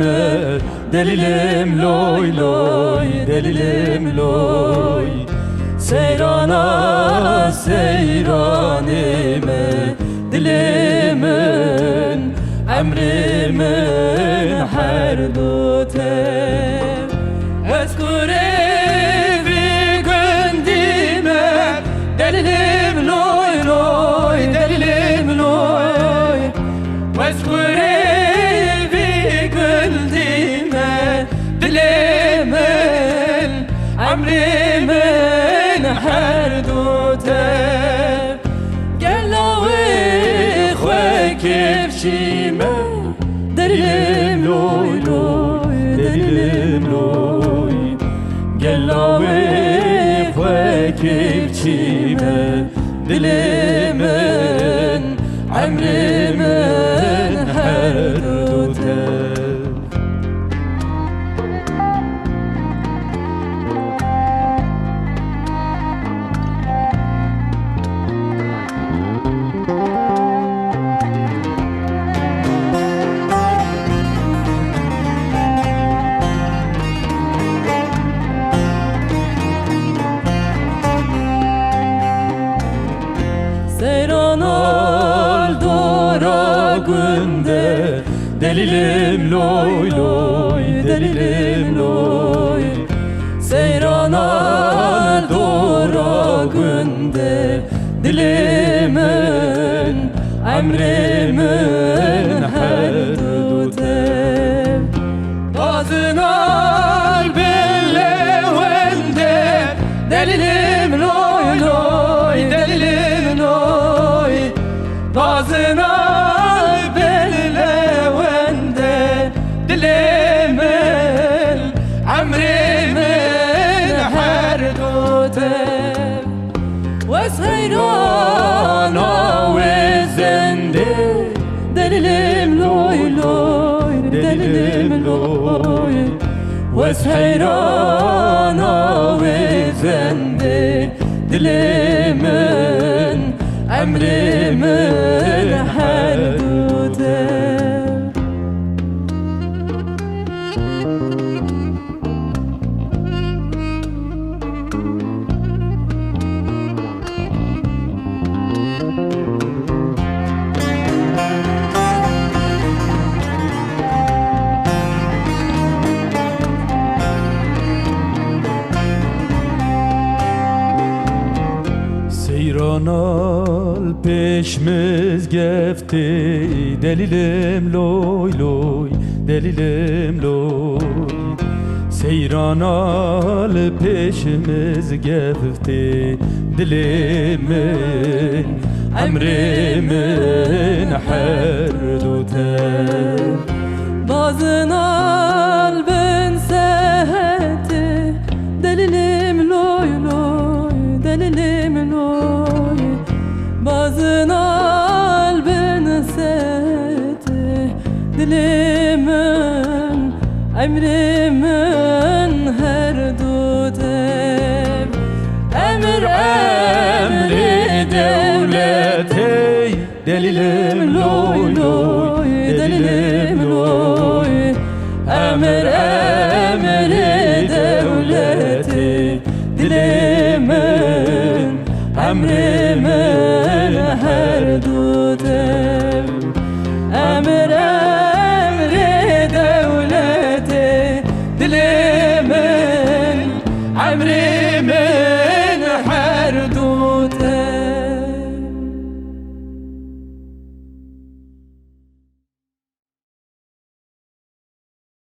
emrime delilim loy loy, delilim loy. Seyrana seyranime dilimin emrimin her dutev. Eskure bir gündime delilim loy loy, delilim loy. Eskure bir gündime dilimin emrimin her dutev. Gelavi khwe kefşime delilim loy loy, delilim loy. Gelavi khwe kefşime dilimin emrimin her dutev. Seyranal dora günde delilim loy loy, delilim loy. Seyranal dora günde dilimin emrimin her dutev. Bazınal billevende delilim loy loy, delilim loy. Bazınal billevende dilimin emrimin her dutev. Ve seyrana ve zende delilim loy loy, delilim loy. Ve seyrana ve zende dilimin emrimin her dutev. Seyranal peşmiz gefti delilim loy loy, delilim loy. Seyranal peşmiz gefti dilimin emrimin her dutev. Bazınal ben seheti delilim loy loy, delilim loy. Bazınal ben seheti dilimin emrimin her dutev. Emir emri devleti delilim loy loy, delilim loy. Emir emri devleti dilimin emrimin her dutev.